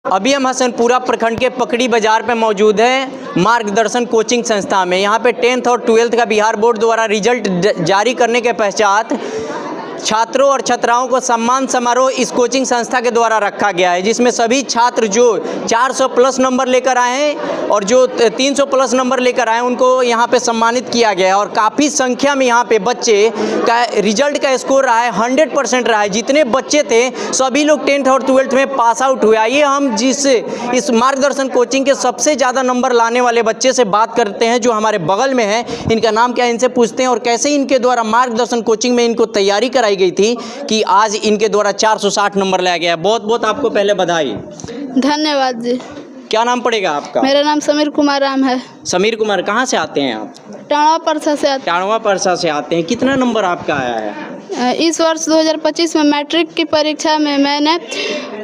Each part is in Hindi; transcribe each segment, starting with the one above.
अभी हम हसनपुरा प्रखंड के पकड़ी बाजार पे मौजूद हैं मार्गदर्शन कोचिंग संस्था में। यहाँ पे 10th और 12th का बिहार बोर्ड द्वारा रिजल्ट जारी करने के पश्चात छात्रों और छात्राओं को सम्मान समारोह इस कोचिंग संस्था के द्वारा रखा गया है, जिसमें सभी छात्र जो 400 प्लस नंबर लेकर आए हैं और जो 300 प्लस नंबर लेकर आए हैं उनको यहाँ पे सम्मानित किया गया है। और काफ़ी संख्या में यहाँ पे बच्चे का रिजल्ट का स्कोर रहा है 100% रहा है। जितने बच्चे थे सभी लोग 10th और 12th में पास आउट हुए। आइए हम इस मार्गदर्शन कोचिंग के सबसे ज़्यादा नंबर लाने वाले बच्चे से बात करते हैं जो हमारे बगल में है। इनका नाम क्या है, इनसे पूछते हैं और कैसे इनके द्वारा मार्गदर्शन कोचिंग में इनको तैयारी कराई गई थी कि आज इनके द्वारा 460 नंबर लाया गया। बहुत बहुत आपको पहले बधाई। धन्यवाद जी। क्या नाम पड़ेगा आपका? मेरा नाम समीर कुमार राम है। समीर कुमार, कहाँ से आते हैं आप? टाणवा परसा से आते हैं। टाणवा परसा से आते हैं। कितना नंबर आपका आया है? इस वर्ष 2025 में मैट्रिक की परीक्षा में मैंने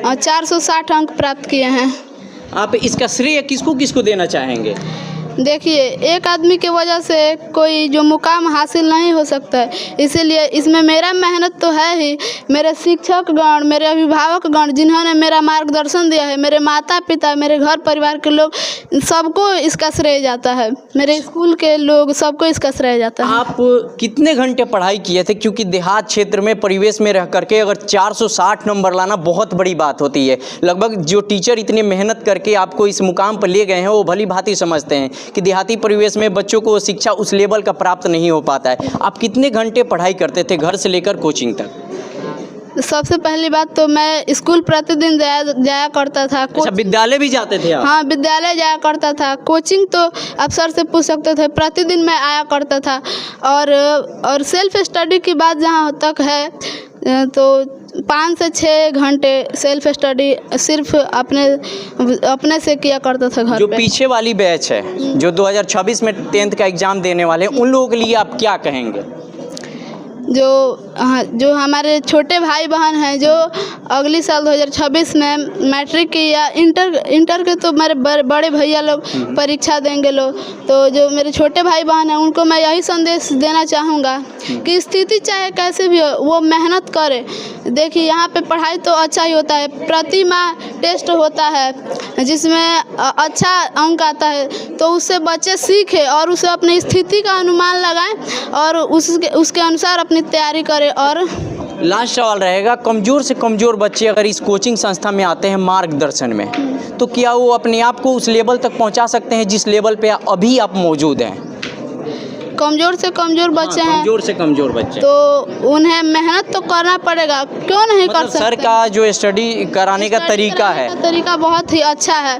460 अंक प्राप्त किए हैं। आप इसका श्रेय किसको किसको देना चाहेंगे? देखिए, एक आदमी की वजह से कोई जो मुकाम हासिल नहीं हो सकता है, इसीलिए इसमें मेरा मेहनत तो है ही। मेरे शिक्षकगण, मेरे अभिभावकगण जिन्होंने मेरा मार्गदर्शन दिया है, मेरे माता पिता, मेरे घर परिवार के लोग, सबको इसका श्रेय जाता है। मेरे स्कूल के लोग, सबको इसका श्रेय जाता है। आप कितने घंटे पढ़ाई किए थे? क्योंकि देहात क्षेत्र में परिवेश में रह करके अगर 460 नंबर लाना बहुत बड़ी बात होती है। लगभग जो टीचर इतनी मेहनत करके आपको इस मुकाम पर ले गए हैं वो भली भांति समझते हैं कि देहाती परिवेश में बच्चों को शिक्षा उस लेवल का प्राप्त नहीं हो पाता है। आप कितने घंटे पढ़ाई करते थे घर से लेकर कोचिंग तक? सबसे पहली बात तो मैं स्कूल प्रतिदिन जाया करता था। अच्छा, विद्यालय भी जाते थे आप? हाँ, विद्यालय जाया करता था। कोचिंग तो आप सर से पूछ सकते थे, प्रतिदिन मैं आया करता था। और सेल्फ स्टडी की बात जहाँ तक है तो 5 से 6 घंटे सेल्फ स्टडी सिर्फ अपने से किया करता था घर जो पे। पीछे वाली बैच है जो 2026 में 10th का एग्ज़ाम देने वाले हैं, उन लोगों के लिए आप क्या कहेंगे? जो हमारे छोटे भाई बहन हैं जो अगली साल 2026 में मैट्रिक की या इंटर के तो मेरे बड़े भैया लोग परीक्षा देंगे लोग, तो जो मेरे छोटे भाई बहन हैं उनको मैं यही संदेश देना चाहूँगा कि स्थिति चाहे कैसे भी हो वो मेहनत करें। देखिए, यहाँ पे पढ़ाई तो अच्छा ही होता है, प्रति माह टेस्ट होता है जिसमें अच्छा अंक आता है, तो उससे बच्चे सीखें और उसे अपनी स्थिति का अनुमान लगाएं और उसके अनुसार अपनी तैयारी करें। और लास्ट सवाल रहेगा, कमज़ोर से कमज़ोर बच्चे अगर इस कोचिंग संस्था में आते हैं मार्गदर्शन में, तो क्या वो अपने आप को उस लेवल तक पहुंचा सकते हैं जिस लेवल पे अभी आप मौजूद हैं? कमज़ोर से कमज़ोर बच्चे हैं, कमज़ोर से कमज़ोर बच्चे, तो उन्हें मेहनत तो करना पड़ेगा। क्यों नहीं कर सकते? सर का जो स्टडी कराने का तरीका है, तरीका बहुत ही अच्छा है।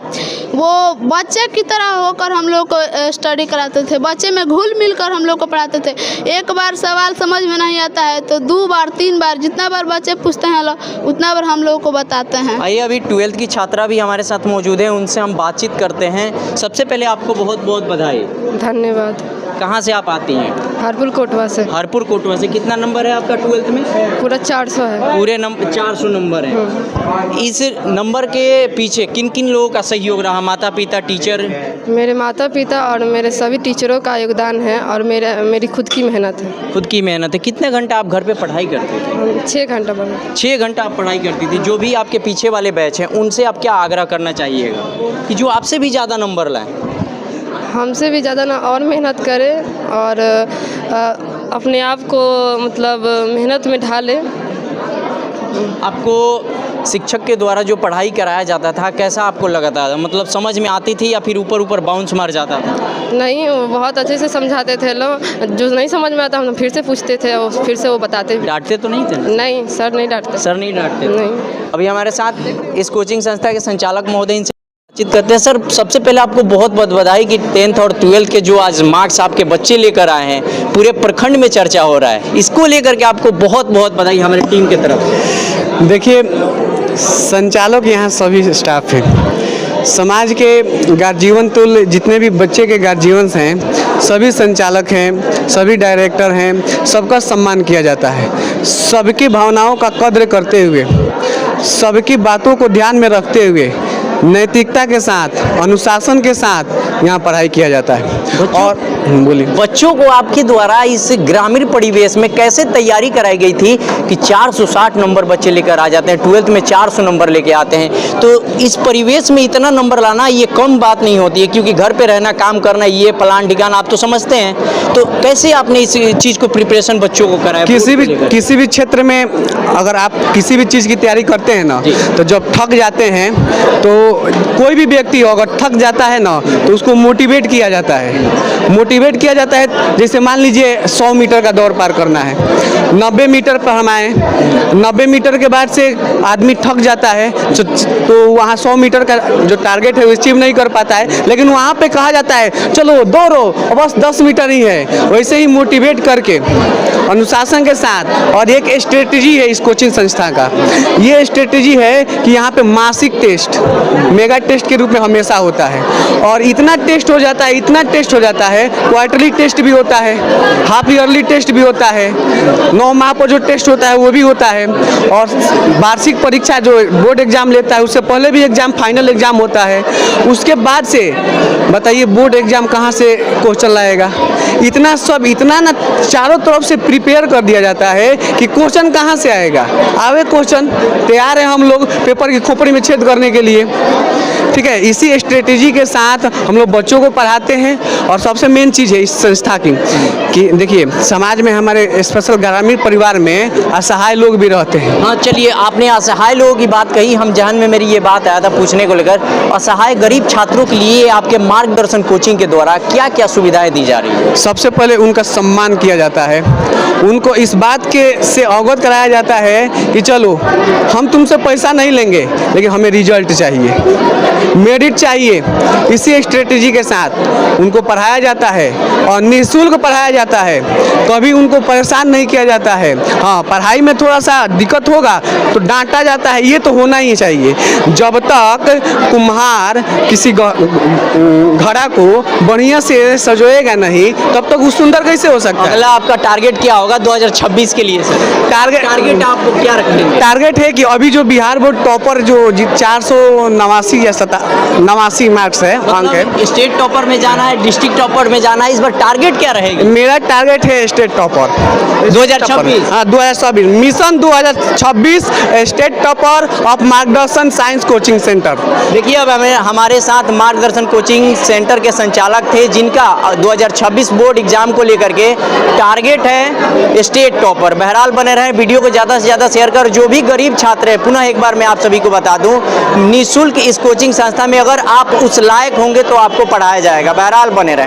वो बच्चे की तरह होकर हम लोग को स्टडी कराते थे, बच्चे में घुल मिल कर हम लोग को पढ़ाते थे। एक बार सवाल समझ में नहीं आता है तो 2 बार 3 बार जितना बार बच्चे पूछते हैं उतना बार हम लोगों को बताते हैं। आइए, अभी 12th की छात्रा भी हमारे साथ मौजूद है, उनसे हम बातचीत करते हैं। सबसे पहले आपको बहुत बहुत बधाई। धन्यवाद। कहाँ से आप आती हैं? हरपुर कोटवा से। हरपुर कोटवा से। कितना नंबर है आपका 12th में? पूरा 400 है। पूरे 400 नंबर है। इस नंबर के पीछे किन किन लोगों का सहयोग रहा? माता पिता, टीचर? मेरे माता पिता और मेरे सभी टीचरों का योगदान है और मेरी खुद की मेहनत है। खुद की मेहनत है। कितने घंटा आप घर पे पढ़ाई करते थे? 6 घंटा पढ़ा। 6 घंटा आप पढ़ाई करती थी। जो भी आपके पीछे वाले बैच हैं उनसे आप क्या आग्रह करना चाहिएगा कि जो आपसे भी ज़्यादा नंबर लाएँ? हमसे भी ज़्यादा ना और मेहनत करें और अपने आप को मतलब मेहनत में ढालें। आपको शिक्षक के द्वारा जो पढ़ाई कराया जाता था कैसा आपको लगा था? मतलब समझ में आती थी या फिर ऊपर ऊपर बाउंस मार जाता था? नहीं, वो बहुत अच्छे से समझाते थे लोग। जो नहीं समझ में आता हम फिर से पूछते थे और फिर से वो बताते। डांटते तो नहीं थे? नहीं, सर नहीं डांटते। सर नहीं डांटते? नहीं। अभी हमारे साथ इस कोचिंग संस्था के संचालक महोदय बातचीत करते हैं। सर, सबसे पहले आपको बहुत बहुत बधाई कि 10th और 12th के जो आज मार्क्स आपके बच्चे लेकर आए हैं, पूरे प्रखंड में चर्चा हो रहा है। इसको लेकर के आपको बहुत बहुत बधाई हमारी टीम की तरफ से। देखिए, संचालक यहाँ सभी स्टाफ हैं, समाज के गार्जियन तुल्य जितने भी बच्चे के गार्जियंस हैं सभी संचालक हैं, सभी डायरेक्टर हैं, सबका सम्मान किया जाता है। सबकी भावनाओं का कद्र करते हुए, सबकी बातों को ध्यान में रखते हुए नैतिकता के साथ, अनुशासन के साथ यहाँ पढ़ाई किया जाता है। और बोलिए, बच्चों को आपके द्वारा इस ग्रामीण परिवेश में कैसे तैयारी कराई गई थी कि 460 नंबर बच्चे लेकर आ जाते हैं, 12th में 400 नंबर लेके आते हैं, तो इस परिवेश में इतना नंबर लाना ये कम बात नहीं होती है, क्योंकि घर पे रहना, काम करना, ये प्लान ठिकाना आप तो समझते हैं। तो कैसे आपने इस चीज़ को प्रिपरेशन बच्चों को कराया? किसी भी क्षेत्र में अगर आप किसी भी चीज़ की तैयारी करते हैं ना, तो जब थक जाते हैं, तो कोई भी व्यक्ति अगर थक जाता है ना, तो उसको मोटिवेट किया जाता है। मोटिवेट किया जाता है, जैसे मान लीजिए 100 मीटर का दौड़ पार करना है, 90 मीटर पर हम आए, 90 मीटर के बाद से आदमी थक जाता है, तो वहाँ 100 मीटर का जो टारगेट है वो अचीव नहीं कर पाता है, लेकिन वहाँ पे कहा जाता है चलो दौड़ो, बस 10 मीटर ही है। वैसे ही मोटिवेट करके अनुशासन के साथ, और एक स्ट्रेटजी है इस कोचिंग संस्था का, ये स्ट्रेटजी है कि यहाँ पे मासिक टेस्ट मेगा टेस्ट के रूप में हमेशा होता है, और इतना टेस्ट हो जाता है, इतना टेस्ट हो जाता है, क्वार्टरली टेस्ट भी होता है, हाफ ईयरली टेस्ट भी होता है, 9 माह पर जो टेस्ट होता है वो भी होता है, और वार्षिक परीक्षा जो बोर्ड एग्जाम लेता है उससे पहले भी एग्जाम, फाइनल एग्जाम होता है। उसके बाद से बताइए बोर्ड एग्जाम कहाँ से क्वेश्चन लाएगा? इतना सब, इतना ना चारों तरफ से प्रिपेयर कर दिया जाता है कि क्वेश्चन कहाँ से आएगा। आवे क्वेश्चन, तैयार है हम लोग पेपर की खोपड़ी में छेद करने के लिए। ठीक है, इसी स्ट्रेटेजी के साथ हम लोग बच्चों को पढ़ाते हैं। और सबसे मेन चीज़ है इस संस्था की कि देखिए, समाज में हमारे स्पेशल ग्रामीण परिवार में असहाय लोग भी रहते हैं। हाँ, चलिए, आपने असहाय लोगों की बात कही, हम जहन में मेरी ये बात आया था पूछने को लेकर, असहाय गरीब छात्रों के लिए आपके मार्गदर्शन कोचिंग के द्वारा क्या क्या सुविधाएं दी जा रही है? सबसे पहले उनका सम्मान किया जाता है, उनको इस बात के से अवगत कराया जाता है कि चलो हम तुमसे पैसा नहीं लेंगे, लेकिन हमें रिजल्ट चाहिए, मेरिट चाहिए। इसी स्ट्रेटेजी के साथ उनको पढ़ाया जाता है और निःशुल्क पढ़ाया जाता है, कभी उनको परेशान नहीं किया जाता है। हाँ, पढ़ाई में थोड़ा सा दिक्कत होगा तो डांटा जाता है, ये तो होना ही चाहिए। जब तक कुम्हार किसी घड़ा को बढ़िया से सजोएगा नहीं, तब तक वो सुंदर कैसे हो सकता है? अगला आपका टारगेट क्या होगा 2026 के लिए सर? टारगेट आपको क्या रखेंगे? टारगेट है कि अभी जो बिहार बोर्ड टॉपर जो 489 या 89 मार्क्स है, अंक है, स्टेट टॉपर में जाना है, डिस्ट्रिक्ट टॉपर में जाना है, इस बार टारगेट क्या रहेगा? मेरा टारगेट है स्टेट टॉपर 2026। हाँ, 2026 मिशन 2026 स्टेट टॉपर ऑफ मार्गदर्शन साइंस कोचिंग सेंटर। देखिए, अब हमारे साथ मार्गदर्शन कोचिंग सेंटर के संचालक थे, जिनका 2026 बोर्ड एग्जाम को लेकर के टारगेट है स्टेट टॉपर। बहरहाल बने रहें, वीडियो को ज़्यादा से ज़्यादा शेयर कर। जो भी गरीब छात्र है, पुनः एक बार मैं आप सभी को बता दूं, निःशुल्क इस कोचिंग संस्था में अगर आप उस लायक होंगे तो आपको पढ़ाया जाएगा। बहरहाल बने रहें।